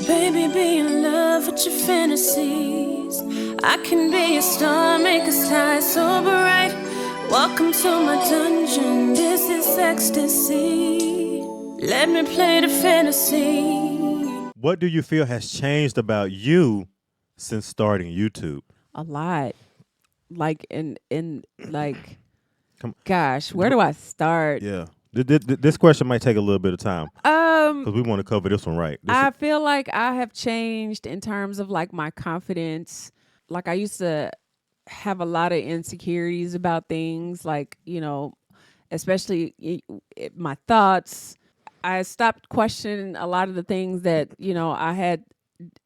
Baby, be in love with your fantasies. I can be a star, make us high so bright. Welcome to my dungeon, this is ecstasy. Let me play the fantasy. What do you feel has changed about you since starting YouTube? A lot. Like like, Come, gosh, where do I start? yeah. This question might take a little bit of time because we want to cover this one right. I feel like I have changed in terms of like my confidence. Like I used to have a lot of insecurities about things, like, especially my thoughts. I stopped questioning a lot of the things that, I had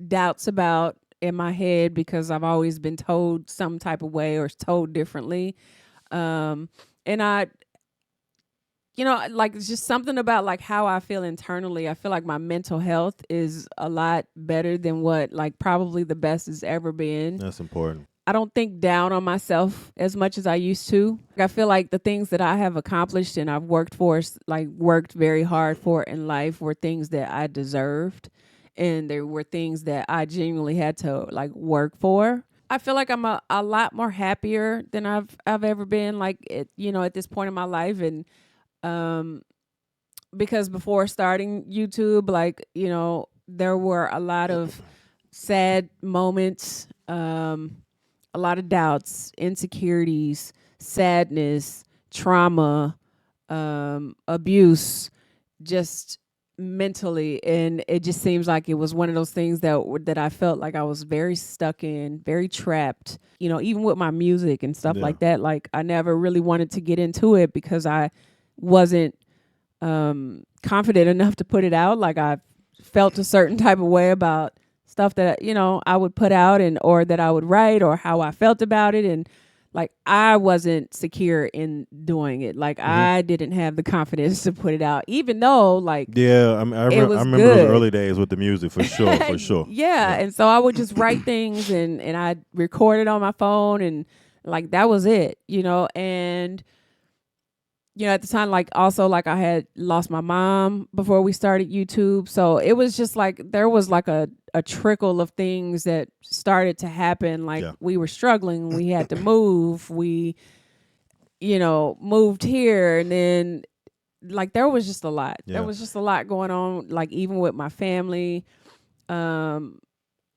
doubts about in my head because I've always been told some type of way or told differently. And I, like it's just something about like how I feel internally. I feel like my mental health is a lot better than what like probably the best has ever been. That's important. I don't think down on myself as much as I used to. I feel like the things that I have accomplished and I've worked for, like worked very hard for in life, were things that I deserved. And there were things that I genuinely had to like work for. I feel like I'm a lot more happier than I've ever been, like at this point in my life. And because before starting YouTube, like, there were a lot of sad moments, a lot of doubts, insecurities, sadness, trauma, abuse, just mentally. And it just seems like it was one of those things that I felt like I was very stuck in, very trapped, even with my music and stuff like that. Like I never really wanted to get into it because I wasn't confident enough to put it out. Like I felt a certain type of way about stuff that, I would put out or that I would write or how I felt about it. And like, I wasn't secure in doing it. Like I didn't have the confidence to put it out, even though like, I remember those early days with the music for sure, for sure. Yeah. And so I would just write things and I'd record it on my phone and like, that was it, and at the time, like also like I had lost my mom before we started YouTube. So it was just like, there was like a trickle of things that started to happen. Like we were struggling, we had to move, we, moved here. And then like, there was just a lot. There was just a lot going on, like even with my family. And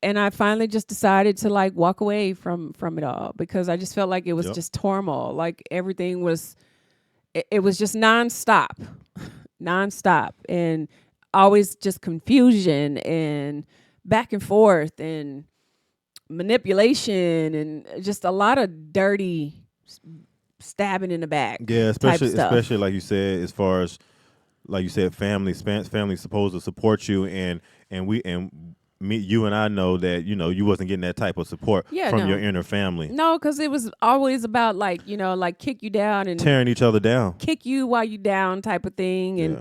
I finally just decided to like walk away from it all because I just felt like it was just turmoil. Like everything was, it was just nonstop, and always just confusion and back and forth and manipulation and just a lot of dirty stabbing in the back. Yeah, especially like you said, as far as like you said, family's supposed to support you, and you and I know that you wasn't getting that type of support from your inner family. No, because it was always about like like kick you down and tearing each other down, kick you while you down type of thing, and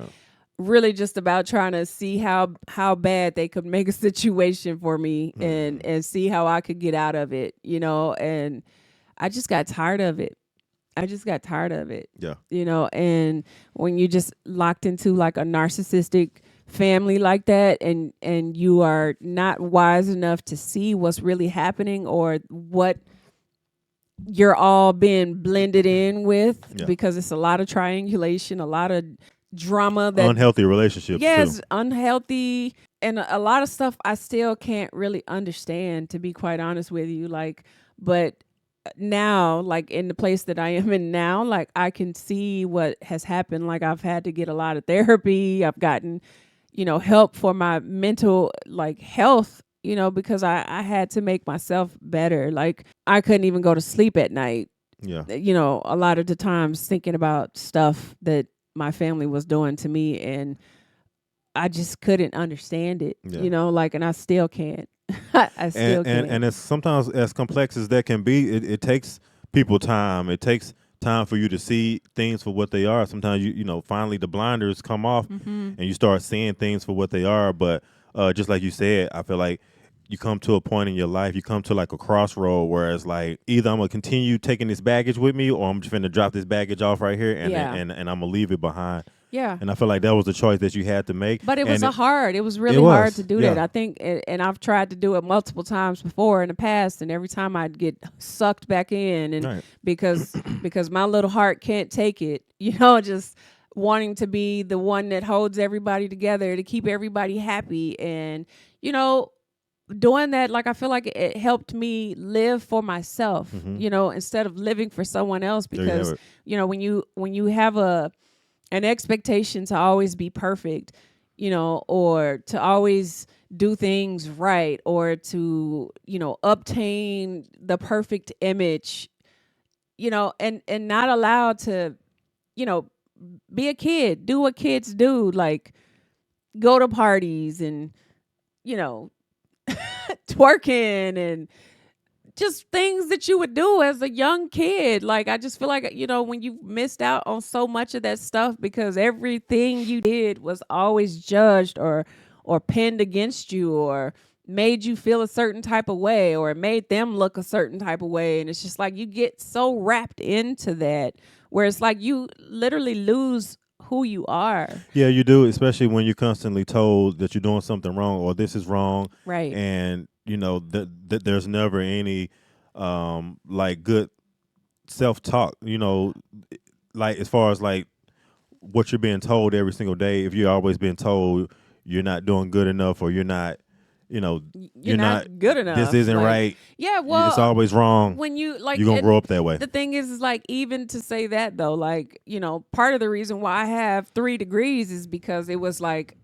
really just about trying to see how bad they could make a situation for me and see how I could get out of it, and I just got tired of it. Yeah. And when you just locked into like a narcissistic family like that and you are not wise enough to see what's really happening or what you're all being blended in with, because it's a lot of triangulation, a lot of drama, that unhealthy relationships. Yes, too. Unhealthy, and a lot of stuff I still can't really understand, to be quite honest with you. Like, but now, like in the place that I am in now, like I can see what has happened. Like I've had to get a lot of therapy. I've gotten help for my mental like health, because I had to make myself better. Like I couldn't even go to sleep at night. Yeah. A lot of the times thinking about stuff that my family was doing to me, and I just couldn't understand it, and I still can't. I still can't. And it's sometimes as complex as that can be, it takes people time. It takes time for you to see things for what they are. Sometimes finally the blinders come off and you start seeing things for what they are. But just like you said, I feel like you come to a point in your life, you come to like a crossroad where it's like either I'm gonna continue taking this baggage with me or I'm just gonna drop this baggage off right here and I'm gonna leave it behind. Yeah. And I feel like that was the choice that you had to make. But it was it was really it was, hard to do that. yeah. I think, and I've tried to do it multiple times before in the past, and every time I'd get sucked back in, and Right. because my little heart can't take it, you know, just wanting to be the one that holds everybody together to keep everybody happy, and you know, doing that, like I feel like it helped me live for myself, you know, instead of living for someone else, because you know, when you have an expectation to always be perfect, you know, or to always do things right, or to, you know, obtain the perfect image, you know, and not allowed to, you know, be a kid, do what kids do, like go to parties and, you know, twerking and just things that you would do as a young kid. Like, I just feel like, you know, when you missed out on so much of that stuff because everything you did was always judged or pinned against you, or made you feel a certain type of way, or made them look a certain type of way. And it's just like you get so wrapped into that where it's like you literally lose who you are. Yeah, you do, especially when you're constantly told that you're doing something wrong or this is wrong. Right. And, you know, that there's never any like good self-talk, you know, like as far as like what you're being told every single day. If you're always being told you're not doing good enough, or you're not, you know, you're not good enough. This isn't like, right. Yeah, well, it's always wrong. When you like, you're gonna grow up that way. The thing is like, even to say that though, like, you know, part of the reason why I have 3 degrees is because it was like,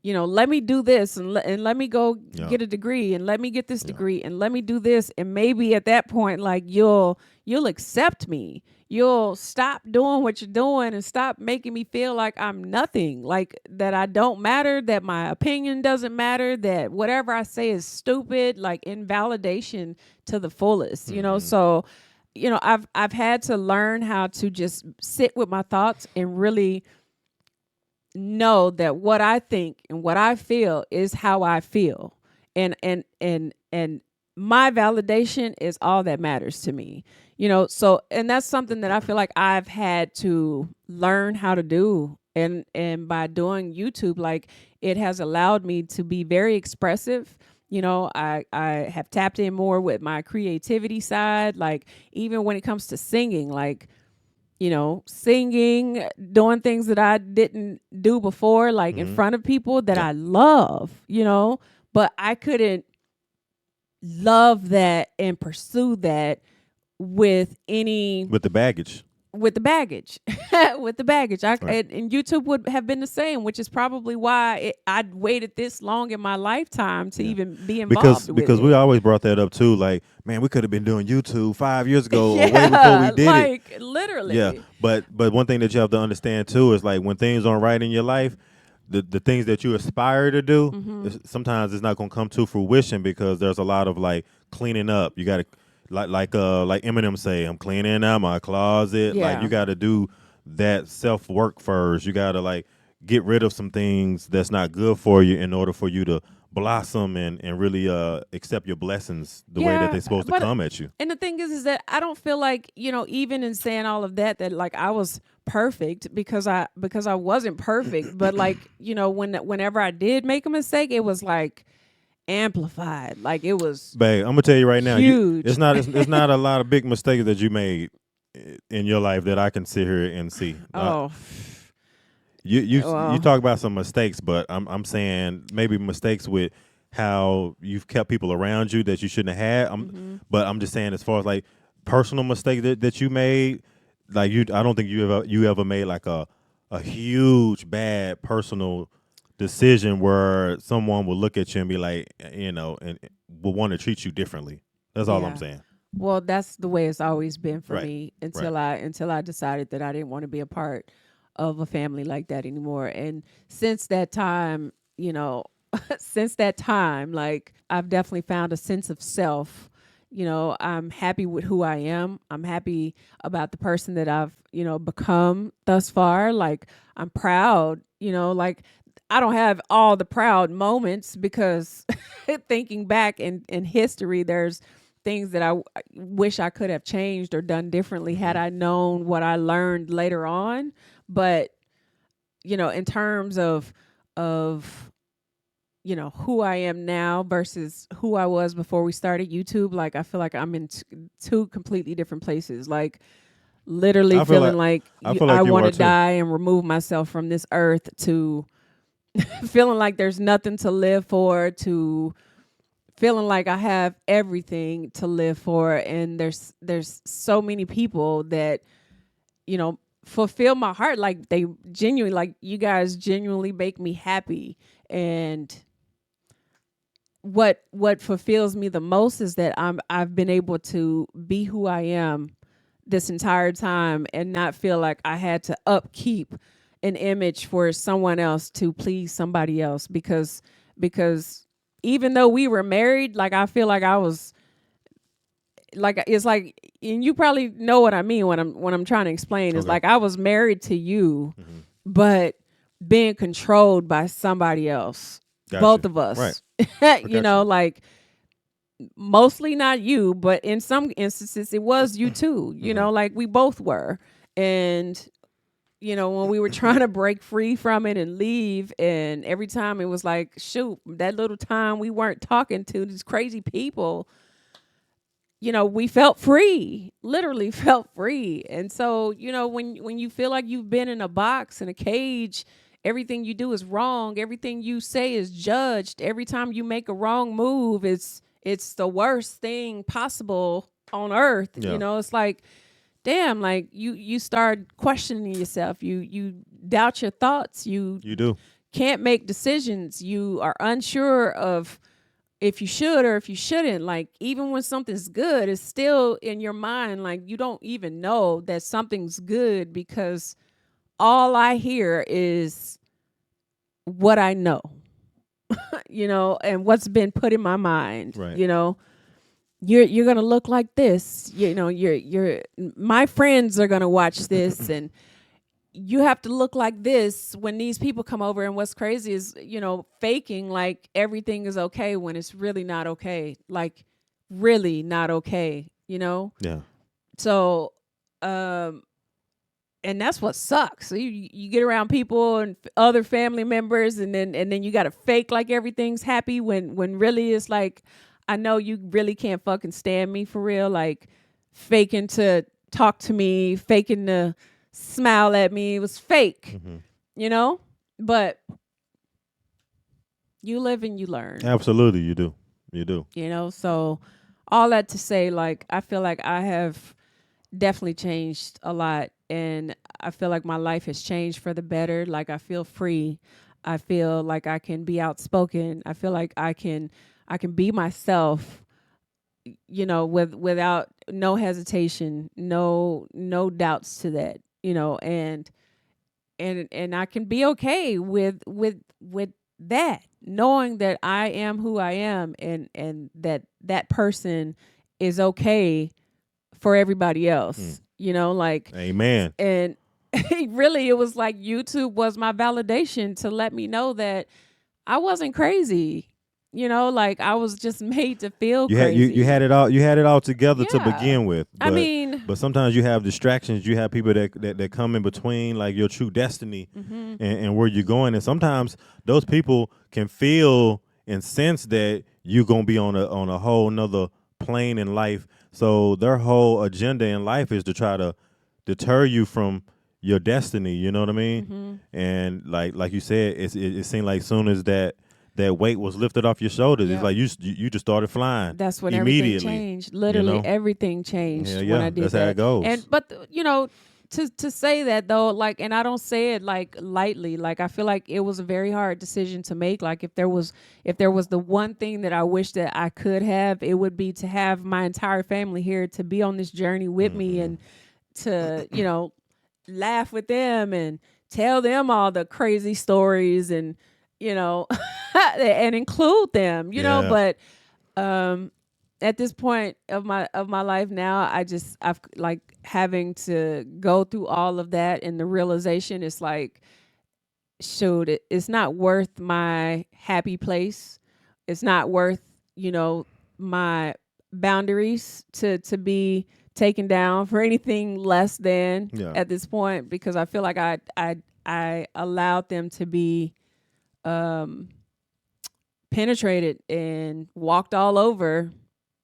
you know, let me do this and let me go get a degree, and let me get this degree, and let me do this, and maybe at that point, like you'll accept me. You'll stop doing what you're doing and stop making me feel like I'm nothing, like that I don't matter, that my opinion doesn't matter, that whatever I say is stupid, like invalidation to the fullest, you know? So, you know, I've had to learn how to just sit with my thoughts and really know that what I think and what I feel is how I feel. And my validation is all that matters to me. You know, so, and that's something that I feel like I've had to learn how to do. And by doing YouTube, like, it has allowed me to be very expressive. You know, I have tapped in more with my creativity side, like even when it comes to singing, like, you know, singing, doing things that I didn't do before, like in front of people that I love, you know, but I couldn't love that and pursue that with the baggage. With the baggage. And YouTube would have been the same, which is probably why I'd waited this long in my lifetime to even be involved because we always brought that up too. Like, man, we could have been doing YouTube 5 years ago or way before we did it. Like, literally. Yeah, but one thing that you have to understand too is like when things aren't right in your life, the things that you aspire to do, sometimes it's not going to come to fruition because there's a lot of like cleaning up. You got to like Eminem say, I'm cleaning out my closet. Yeah. Like, you got to do that self work first. You got to like get rid of some things that's not good for you in order for you to blossom and really accept your blessings the way that they're supposed to come at you. And the thing is that I don't feel like, you know, even in saying all of that like I was perfect, because I wasn't perfect. But like, you know, whenever I did make a mistake, it was like amplified. Like, it was, babe, I'm gonna tell you right now, huge. It's not a lot of big mistakes that you made in your life that I can sit here and see. You talk about some mistakes, but I'm saying maybe mistakes with how you've kept people around you that you shouldn't have had. But I'm just saying, as far as like personal mistakes that you made, like I don't think you ever made like a huge bad personal decision where someone will look at you and be like, you know, and will want to treat you differently. That's all I'm saying. Well, that's the way it's always been for me until Right. I decided that I didn't want to be a part of a family like that anymore. And since that time, you know, like, I've definitely found a sense of self. You know, I'm happy with who I am. I'm happy about the person that I've, you know, become thus far. Like, I'm proud, you know, like, I don't have all the proud moments because thinking back in history, there's things that I wish I could have changed or done differently had I known what I learned later on. But, in terms of who I am now versus who I was before we started YouTube, like I feel like I'm in two completely different places. Like literally feeling like I want to die and remove myself from this earth, to feeling like there's nothing to live for, to feeling like I have everything to live for. And there's so many people that, fulfill my heart. Like they genuinely, like you guys genuinely make me happy. And what fulfills me the most is that I've been able to be who I am this entire time and not feel like I had to upkeep an image for someone else to please somebody else, because even though we were married, like I feel like I was like, it's like, and you probably know what I mean when I'm trying to explain. It's like I was married to you, but being controlled by somebody else. Gotcha. Both of us. Right. Like mostly not you, but in some instances it was you too. Like we both were. And when we were trying to break free from it and leave, and every time it was like, shoot, that little time we weren't talking to these crazy people, we felt free, literally felt free. And so, when you feel like you've been in a box, in a cage, everything you do is wrong, everything you say is judged, every time you make a wrong move, it's the worst thing possible on earth. Yeah. It's like, damn, like you start questioning yourself. You doubt your thoughts. You do. Can't make decisions. You are unsure of if you should or if you shouldn't. Like even when something's good, it's still in your mind. Like you don't even know that something's good, because all I hear is what I know, and what's been put in my mind. Right. You're gonna look like this. You're my friends are gonna watch this, and you have to look like this when these people come over. And what's crazy is, faking like everything is okay when it's really not okay. Like really not okay. Yeah. So, and that's what sucks. So you get around people and other family members, and then you got to fake like everything's happy when really it's like, I know you really can't fucking stand me for real. Like faking to talk to me, faking to smile at me. It was fake, but you live and you learn. Absolutely. You do. So all that to say, like, I feel like I have definitely changed a lot, and I feel like my life has changed for the better. Like I feel free. I feel like I can be outspoken. I feel like I can be myself, without no hesitation, no doubts to that, and I can be okay with that, knowing that I am who I am, and that person is okay for everybody else. Like amen. And really it was like YouTube was my validation to let me know that I wasn't crazy. Like I was just made to feel crazy. You had it all together to begin with. But, but sometimes you have distractions. You have people that come in between, like your true destiny and where you're going. And sometimes those people can feel and sense that you're gonna be on a whole nother plane in life. So their whole agenda in life is to try to deter you from your destiny. You know what I mean? And like you said, it seemed like soon as that weight was lifted off your shoulders, it's like you just started flying. That's when everything changed. Literally, everything changed when I did that. That's how it goes. But to say that though, like, and I don't say it like lightly. Like I feel like it was a very hard decision to make. Like if there was the one thing that I wish that I could have, it would be to have my entire family here to be on this journey with me, and to laugh with them and tell them all the crazy stories, and and include them, but at this point of my life now, I've like having to go through all of that, and the realization is like, shoot, it's not worth my happy place. It's not worth, my boundaries to be taken down for anything less than Yeah. at this point, because I feel like I allowed them to be penetrated and walked all over,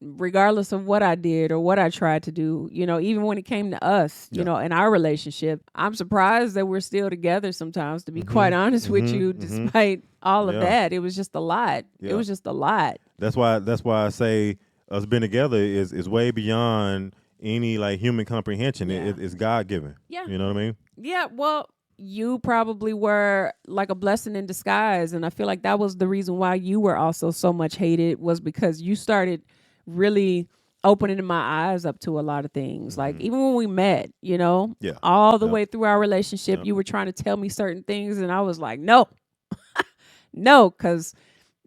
regardless of what I did or what I tried to do, even when it came to us, in our relationship. I'm surprised that we're still together sometimes, to be quite honest with you, despite all of that. It was just a lot. Yeah. It was just a lot. That's why I say us being together is way beyond any like human comprehension. Yeah. It's God given. Yeah. You know what I mean? Yeah, well, you probably were like a blessing in disguise. And I feel like that was the reason why you were also so much hated, was because you started really opening my eyes up to a lot of things. Like even when we met, all the way through our relationship, you were trying to tell me certain things. And I was like, no, no, because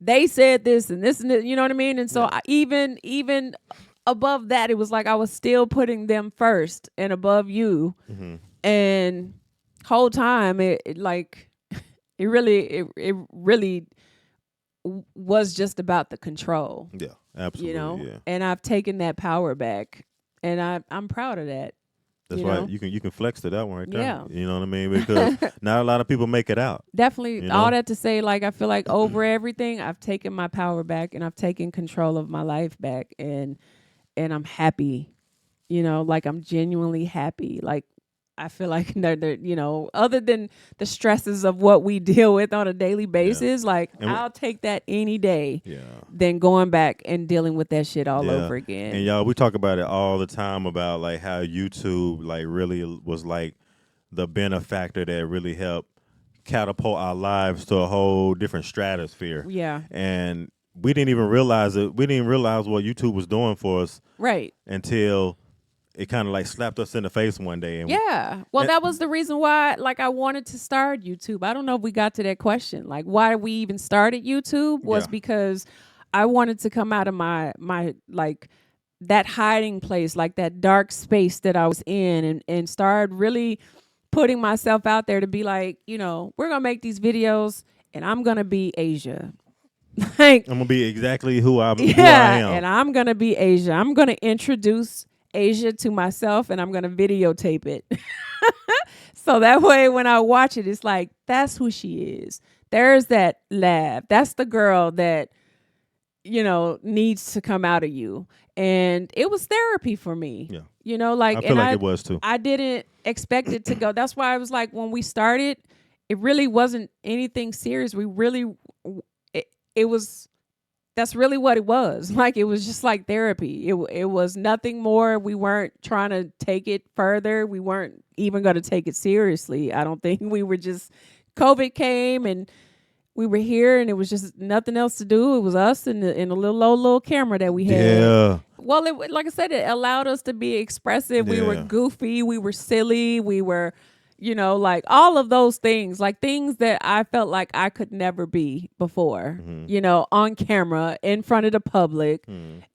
they said this and this, you know what I mean? And so even above that, it was like I was still putting them first and above you. And whole time it really was just about the control. Yeah, absolutely. Yeah. And I've taken that power back, and I'm proud of that. That's why you can flex to that one right there. Yeah. You know what I mean? Because not a lot of people make it out. Definitely. All that to say, like, I feel like over everything, I've taken my power back, and I've taken control of my life back, and I'm happy. Like, I'm genuinely happy. Like, I feel like they're other than the stresses of what we deal with on a daily basis, like I'll take that any day than going back and dealing with that shit all over again. And y'all, we talk about it all the time about like how YouTube like really was like the benefactor that really helped catapult our lives to a whole different stratosphere. Yeah. And we didn't even realize it. We didn't realize what YouTube was doing for us. Right. Until it kind of like slapped us in the face one day. And well, that was the reason why, like, I wanted to start YouTube. I don't know if we got to that question. Like, why we even started YouTube was because I wanted to come out of my like that hiding place, like that dark space that I was in, and start really putting myself out there to be like, we're going to make these videos and I'm going to be Asia. Like, I'm going to be exactly who I am. And I'm going to be Asia. I'm going to introduce Asia to myself, and I'm going to videotape it. So that way when I watch it, it's like, that's who she is. There's that laugh. That's the girl that, needs to come out of you. And it was therapy for me. Yeah. Like, I feel like it was too. I didn't expect it to go. That's why I was like, when we started, it really wasn't anything serious. That's really what it was. Like, it was just like therapy. It was nothing more. We weren't trying to take it further. We weren't even going to take it seriously. I don't think. We were just, COVID came and we were here, and it was just nothing else to do. It was us and a little camera that we had. Yeah. Well, like I said, it allowed us to be expressive. We were goofy. We were silly. We were, like all of those things, like things that I felt like I could never be before, on camera, in front of the public,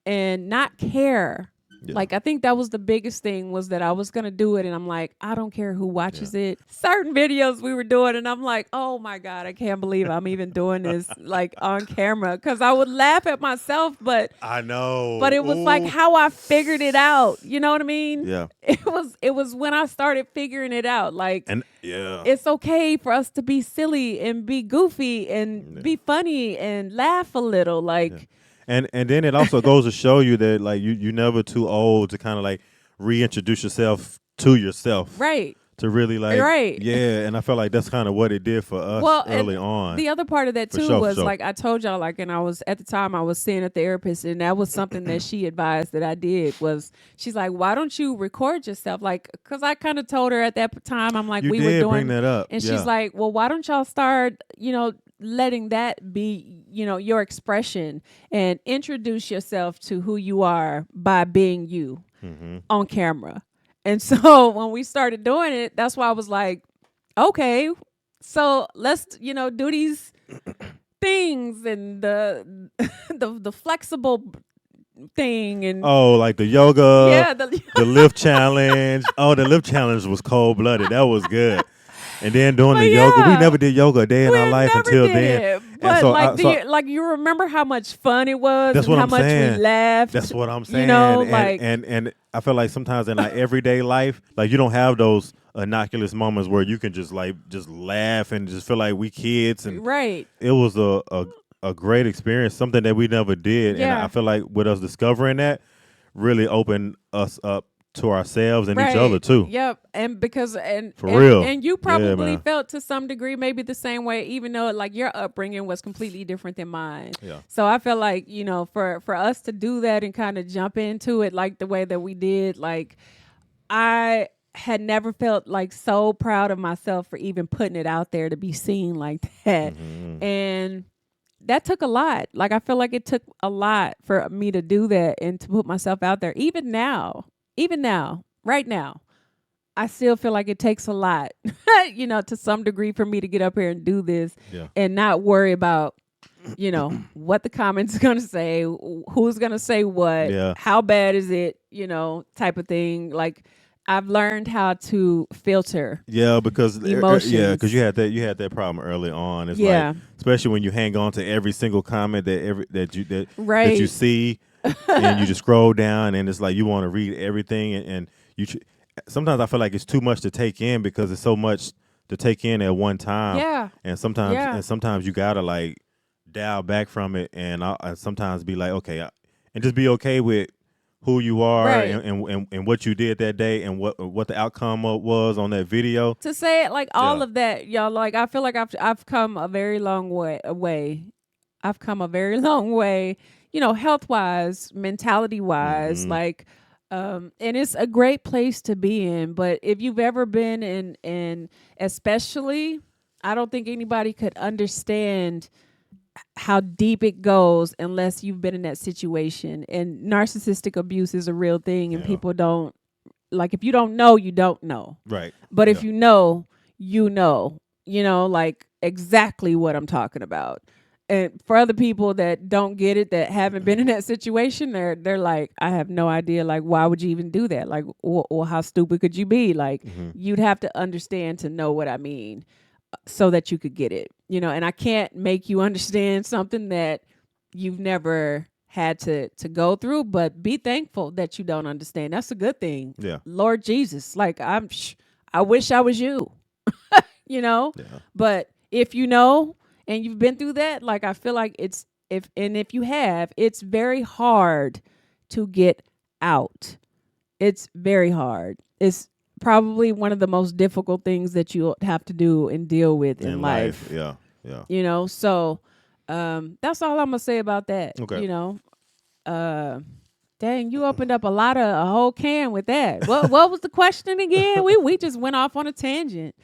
and not care. Yeah. Like, I think that was the biggest thing, was that I was going to do it. And I'm like, I don't care who watches it. Certain videos we were doing, and I'm like, oh my God, I can't believe I'm even doing this like on camera. Cause I would laugh at myself, but I know, but it was like how I figured it out. You know what I mean? Yeah. It was when I started figuring it out. Like, and it's okay for us to be silly and be goofy and be funny and laugh a little. Like, And then it also goes to show you that like you're never too old to kind of like reintroduce yourself to yourself. Right. To really like. Right. Yeah. And I felt like that's kind of what it did for us early on. The other part of that too was like, I told y'all, like, and I was at the time I was seeing a therapist, and that was something that she advised that I did, was she's like, why don't you record yourself? Like, cause I kind of told her at that time, I'm like, you we did were doing bring that up. And she's like, well, why don't y'all start, letting that be, your expression, and introduce yourself to who you are by being you on camera. And so when we started doing it, that's why I was like, okay, so let's, do these things, and the flexible thing, and like the yoga, the lift challenge. Oh, the lift challenge was cold-blooded. That was good. And then doing the yoga, we never did yoga a day in our life until then. But so like, you remember how much fun it was, that's and what how I'm much saying. we laughed. That's what I'm saying. like, and I feel like sometimes in our everyday life, like you don't have those innocuous moments where you can just laugh and just feel like we kids. And Right. it was a great experience, something that we never did. And I feel like with us discovering that really opened us up to ourselves and each other too. Yep. And because For real. And you probably man. felt to some degree maybe the same way, even though like your upbringing was completely different than mine. Yeah. So I feel like, you know, for us to do that and kind of jump into it like the way that we did, like I had never felt like so proud of myself for even putting it out there to be seen like that. Mm-hmm. And that took a lot. Like I feel like it took a lot for me to do that and to put myself out there. Even now, right now, I still feel like it takes a lot, you know, to some degree for me to get up here and do this and not worry about, you know, what the comments are going to say, who's going to say what, how bad is it, you know, type of thing. Like I've learned how to filter. Yeah, because emotions. because you had that problem early on. It's like, especially when you hang on to every single comment that you see, and you just scroll down, and it's like you want to read everything, and you. Sometimes I feel like it's too much to take in because it's so much to take in at one time. Yeah, and sometimes you gotta like dial back from it, and I sometimes be like, okay, and just be okay with who you are and what you did that day and what the outcome was on that video. To say it like all of that, y'all, like I feel like I've come a very long way. I've come a very long way, you know, health-wise, mentality-wise, like and it's a great place to be in. But if you've ever been in especially, I don't think anybody could understand how deep it goes unless you've been in that situation. And narcissistic abuse is a real thing, and people don't, like, if you don't know, you don't know. Right. But if you know, you know, like exactly what I'm talking about. And for other people that don't get it, that haven't been in that situation, they're like, I have no idea. Like, why would you even do that? Like, or how stupid could you be? Like, you'd have to understand to know what I mean, so that you could get it, you know. And I can't make you understand something that you've never had to go through. But be thankful that you don't understand. That's a good thing. Yeah. Lord Jesus, like I wish I was you, you know. Yeah. But if you know. And you've been through that, like I feel like if you have, it's very hard to get out. It's very hard. It's probably one of the most difficult things that you have to do and deal with in life. Yeah. You know, so that's all I'm gonna say about that. Okay. You know, dang, you opened up a whole can with that. What was the question again? We just went off on a tangent.